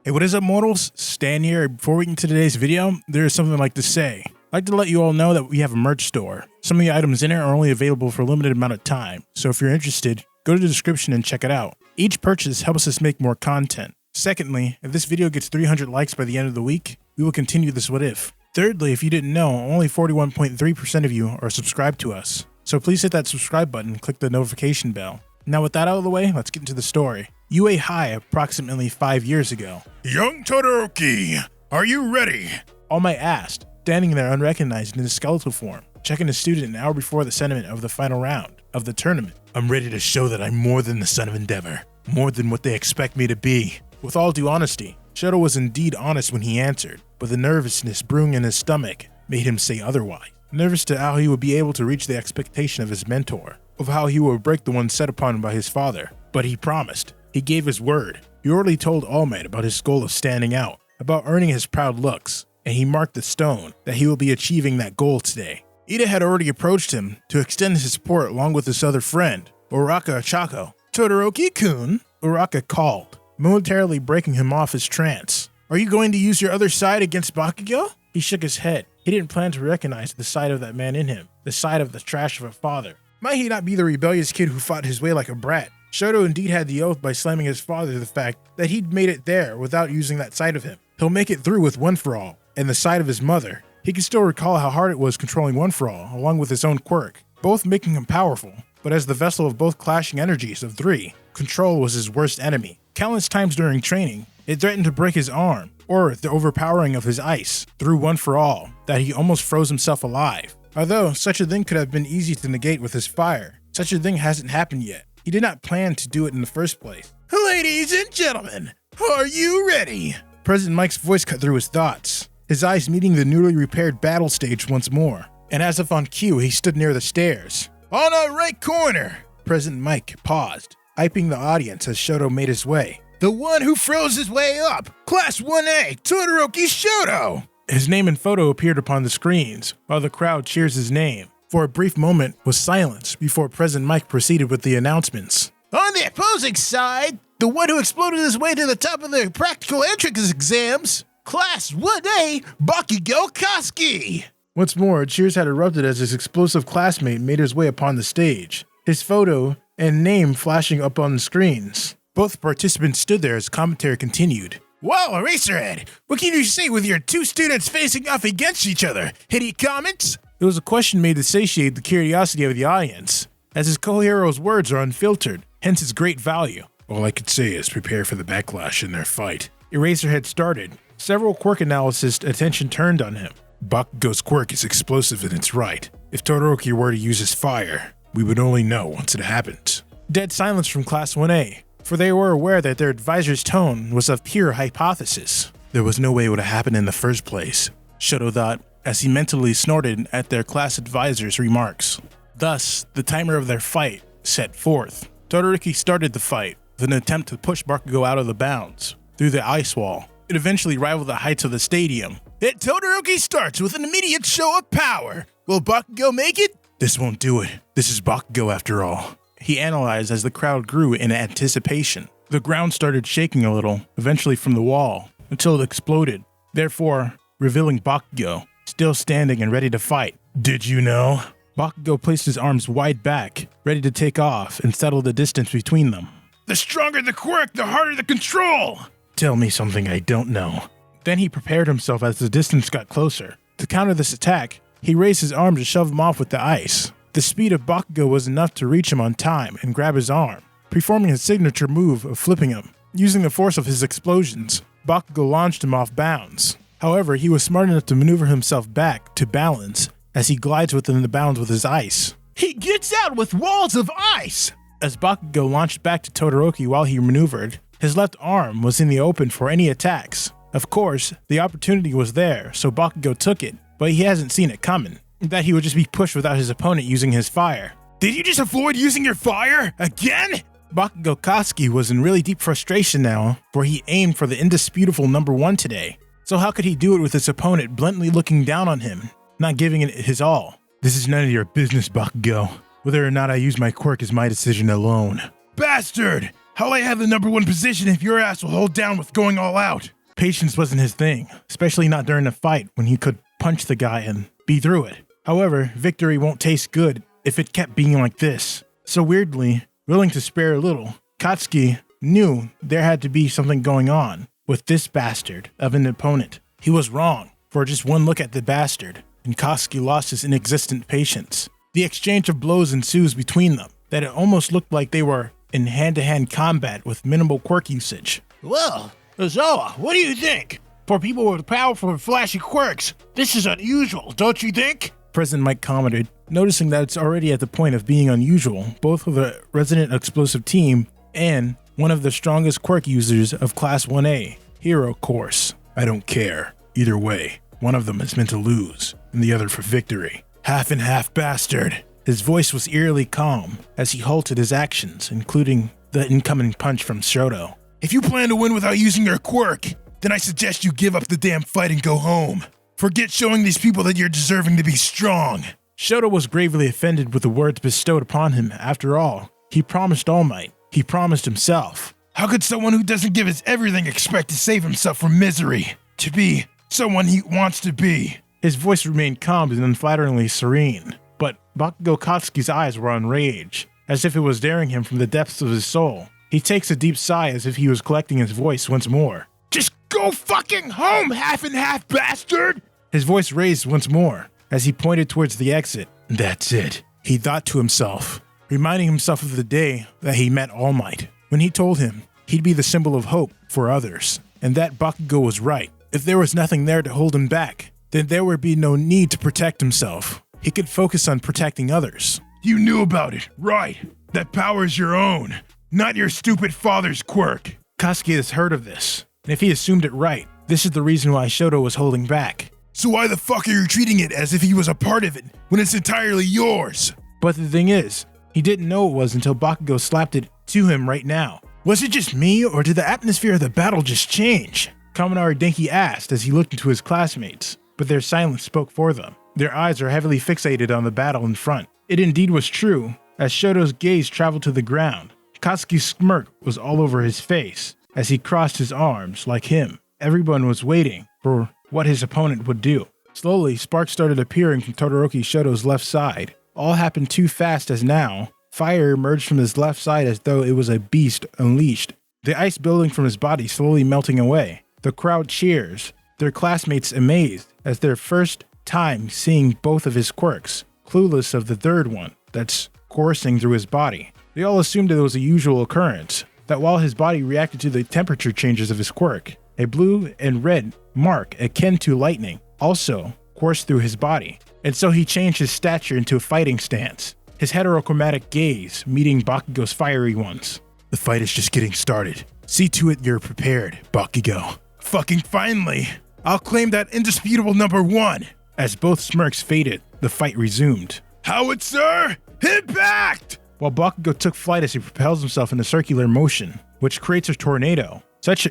Hey, what is up, mortals? Stan here. Before we get into today's video, there's something I'd like to say. I'd like to let you all know that we have a merch store. Some of the items in it are only available for a limited amount of time, so if you're interested, go to the description and check it out. Each purchase helps us make more content. Secondly, if this video gets 300 likes by the end of the week, we will continue this what if. Thirdly, if you didn't know, only 41.3% of you are subscribed to us. So please hit that subscribe button and click the notification bell. Now with that out of the way, let's get into the story. ILheika approximately 5 years ago. Young Todoroki, are you ready? All Might asked, standing there unrecognized in his skeletal form, checking the student an hour before the sentiment of the final round of the tournament. I'm ready to show that I'm more than the son of Endeavor, more than what they expect me to be. With all due honesty, Shoto was indeed honest when he answered, but the nervousness brewing in his stomach made him say otherwise. Nervous to how he would be able to reach the expectation of his mentor, of how he would break the one set upon by his father. But he promised. He gave his word. He already told All Might about his goal of standing out, about earning his proud looks, and he marked the stone that he will be achieving that goal today. Ida had already approached him to extend his support along with his other friend, Uraka Achako. Todoroki-kun? Uraka called, momentarily breaking him off his trance. Are you going to use your other side against Bakugo? He shook his head. He didn't plan to recognize the side of that man in him, the side of the trash of a father. Might he not be the rebellious kid who fought his way like a brat? Shoto indeed had the oath by slamming his father to the fact that he'd made it there without using that side of him. He'll make it through with One For All, and the side of his mother. He could still recall how hard it was controlling One For All, along with his own quirk, both making him powerful, but as the vessel of both clashing energies of three, control was his worst enemy. Countless times during training, it threatened to break his arm, or the overpowering of his ice, through One For All, that he almost froze himself alive. Although such a thing could have been easy to negate with his fire, such a thing hasn't happened yet. He did not plan to do it in the first place. Ladies and gentlemen, are you ready? President Mike's voice cut through his thoughts, his eyes meeting the newly repaired battle stage once more. And as if on cue, he stood near the stairs. On our right corner. President Mike paused, hyping the audience as Shoto made his way. The one who froze his way up, Class 1A, Todoroki Shoto. His name and photo appeared upon the screens, while the crowd cheers his name. For a brief moment was silence before President Mike proceeded with the announcements. On the opposing side, the one who exploded his way to the top of the practical entrance exams, Class 1A, Bakugo Koski. Once more, cheers had erupted as his explosive classmate made his way upon the stage, his photo and name flashing up on the screens. Both participants stood there as commentary continued. Wow, Eraserhead, what can you say with your two students facing off against each other? Any comments? It was a question made to satiate the curiosity of the audience, as his co-hero's words are unfiltered, hence its great value. All I could say is prepare for the backlash in their fight. Eraserhead started. Several quirk analysts' attention turned on him. Bakugo's quirk is explosive and it's right. If Todoroki were to use his fire, we would only know once it happens. Dead silence from Class 1A, for they were aware that their advisor's tone was of pure hypothesis. There was no way it would have happened in the first place, Shoto thought, as he mentally snorted at their class advisor's remarks. Thus, the timer of their fight set forth. Todoroki started the fight with an attempt to push Bakugo out of the bounds, through the ice wall. It eventually rivaled the heights of the stadium. Todoroki starts with an immediate show of power. Will Bakugo make it? This won't do it. This is Bakugo after all. He analyzed as the crowd grew in anticipation. The ground started shaking a little, eventually from the wall, until it exploded, therefore revealing Bakugo, still standing and ready to fight. Did you know? Bakugo placed his arms wide back, ready to take off and settle the distance between them. The stronger the quirk, the harder the control! Tell me something I don't know. Then he prepared himself as the distance got closer. To counter this attack, he raised his arm to shove him off with the ice. The speed of Bakugo was enough to reach him on time and grab his arm, performing his signature move of flipping him. Using the force of his explosions, Bakugo launched him off bounds. However, he was smart enough to maneuver himself back to balance as he glides within the bounds with his ice. He gets out with walls of ice! As Bakugo launched back to Todoroki while he maneuvered, his left arm was in the open for any attacks. Of course, the opportunity was there, so Bakugo took it, but he hasn't seen it coming, that he would just be pushed without his opponent using his fire. Did you just avoid using your fire? Again? Bakugo Koski was in really deep frustration now, for he aimed for the indisputable number 1 today. So how could he do it with his opponent bluntly looking down on him, not giving it his all? This is none of your business, Bakugo. Whether or not I use my quirk is my decision alone. Bastard! How'll I have the number 1 position if your ass will hold down with going all out? Patience wasn't his thing, especially not during a fight when he could punch the guy and be through it. However, victory won't taste good if it kept being like this. So weirdly, willing to spare a little, Katsuki knew there had to be something going on with this bastard of an opponent. He was wrong. For just one look at the bastard, and Katsuki lost his inexistent patience. The exchange of blows ensues between them, that it almost looked like they were in hand-to-hand combat with minimal quirk usage. Well, Ozawa, what do you think? For people with powerful and flashy quirks, this is unusual, don't you think? President Mike commented, noticing that it's already at the point of being unusual, both for the Resident Explosive team and one of the strongest quirk users of Class 1A, Hero Course. I don't care. Either way, one of them is meant to lose, and the other for victory. Half and half bastard. His voice was eerily calm as he halted his actions, including the incoming punch from Shoto. If you plan to win without using your quirk, then I suggest you give up the damn fight and go home. Forget showing these people that you're deserving to be strong. Shoto was gravely offended with the words bestowed upon him. After all, he promised All Might. He promised himself. How could someone who doesn't give his everything expect to save himself from misery? To be someone he wants to be. His voice remained calm and unflatteringly serene, but Bakugo Katsuki's eyes were on rage, as if it was daring him from the depths of his soul. He takes a deep sigh as if he was collecting his voice once more. Just go fucking home, half and half bastard! His voice raised once more as he pointed towards the exit. That's it, he thought to himself, reminding himself of the day that he met All Might, when he told him he'd be the symbol of hope for others, and that Bakugo was right. If there was nothing there to hold him back, then there would be no need to protect himself. He could focus on protecting others. You knew about it, right? That power is your own, not your stupid father's quirk. Katsuki has heard of this, and if he assumed it right, this is the reason why Shoto was holding back. So why the fuck are you treating it as if he was a part of it, when it's entirely yours? But the thing is, he didn't know it was until Bakugo slapped it to him right now. Was it just me, or did the atmosphere of the battle just change? Kaminari Denki asked as he looked into his classmates, but their silence spoke for them. Their eyes are heavily fixated on the battle in front. It indeed was true. As Shoto's gaze traveled to the ground, Katsuki's smirk was all over his face as he crossed his arms like him. Everyone was waiting for what his opponent would do. Slowly, sparks started appearing from Todoroki Shoto's left side. All happened too fast as now, fire emerged from his left side as though it was a beast unleashed. The ice building from his body slowly melting away. The crowd cheers, their classmates amazed as their first time seeing both of his quirks, clueless of the third one that's coursing through his body. They all assumed it was a usual occurrence, that while his body reacted to the temperature changes of his quirk, a blue and red mark akin to lightning also coursed through his body, and so he changed his stature into a fighting stance, his heterochromatic gaze meeting Bakugo's fiery ones. The fight is just getting started. See to it you're prepared, Bakugo. Fucking finally! I'll claim that indisputable number one! As both smirks faded, the fight resumed. Howitzer! Impact! While Bakugo took flight as he propels himself in a circular motion, which creates a tornado. Such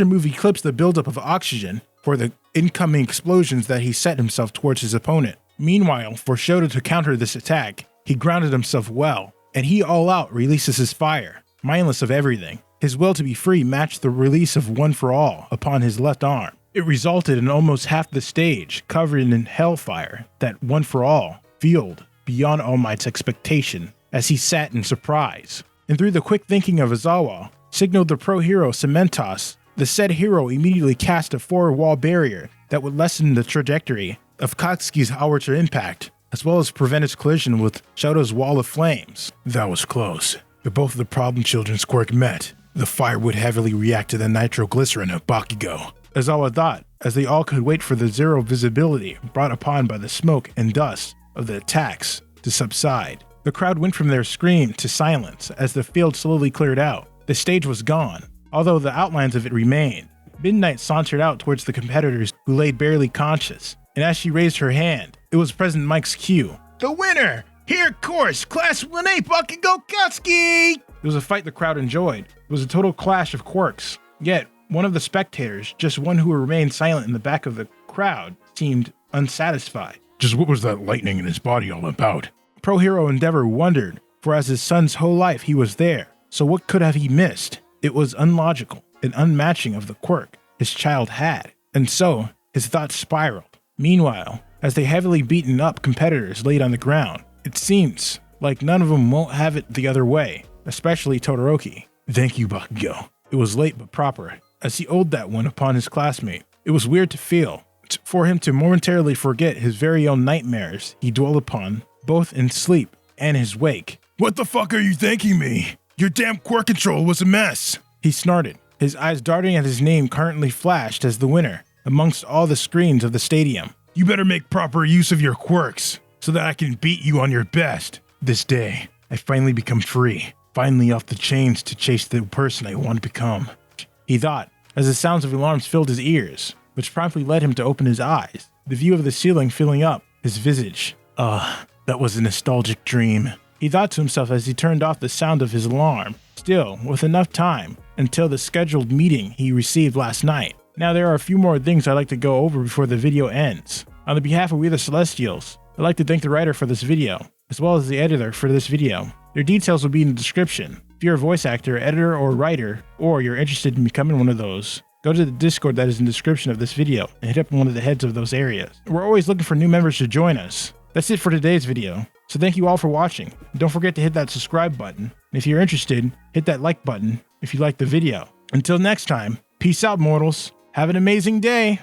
a move eclipsed the buildup of oxygen for the incoming explosions that he set himself towards his opponent. Meanwhile, for Shoto to counter this attack, he grounded himself well, and he all out releases his fire, mindless of everything. His will to be free matched the release of One for All upon his left arm. It resulted in almost half the stage covered in hellfire that One for All fueled beyond All Might's expectation as he sat in surprise. And through the quick thinking of Izawa, signaled the pro hero Cementos, the said hero immediately cast a forward-wall barrier that would lessen the trajectory of Katsuki's howitzer impact, as well as prevent its collision with Shoto's wall of flames. That was close. If both of the problem children's quirk met, the fire would heavily react to the nitroglycerin of Bakugo. Izawa thought, as they all could wait for the zero visibility brought upon by the smoke and dust of the attacks to subside. The crowd went from their scream to silence as the field slowly cleared out. The stage was gone, although the outlines of it remained. Midnight sauntered out towards the competitors who lay barely conscious, and as she raised her hand, it was President Mike's cue. The winner! Here course, Class 1A Bakugo Katsuki! It was a fight the crowd enjoyed. It was a total clash of quirks. Yet, one of the spectators, just one who remained silent in the back of the crowd, seemed unsatisfied. Just what was that lightning in his body all about? Pro Hero Endeavor wondered, for as his son's whole life he was there, so what could have he missed? It was unlogical, an unmatching of the quirk. his child had, and so his thoughts spiraled. Meanwhile, as the heavily beaten up competitors laid on the ground, it seems like none of them won't have it the other way, especially Todoroki. Thank you, Bakugo. It was late but proper, as he owed that one upon his classmate. It was weird to feel, for him to momentarily forget his very own nightmares he dwelled upon, both in sleep and his wake. What the fuck are you thanking me? Your damn quirk control was a mess. He snorted, his eyes darting at his name currently flashed as the winner amongst all the screens of the stadium. You better make proper use of your quirks so that I can beat you on your best. This day, I finally become free, finally off the chains to chase the person I want to become, he thought, as the sounds of alarms filled his ears, which promptly led him to open his eyes, the view of the ceiling filling up his visage. That was a nostalgic dream, he thought to himself as he turned off the sound of his alarm, still with enough time until the scheduled meeting he received last night. Now there are a few more things I'd like to go over before the video ends. On the behalf of We the Celestials, I'd like to thank the writer for this video, as well as the editor for this video. Their details will be in the description. If you're a voice actor, editor, or writer, or you're interested in becoming one of those, go to the Discord that is in the description of this video and hit up one of the heads of those areas. We're always looking for new members to join us. That's it for today's video. So thank you all for watching. Don't forget to hit that subscribe button. And if you're interested, hit that like button if you liked the video. Until next time, peace out, mortals. Have an amazing day.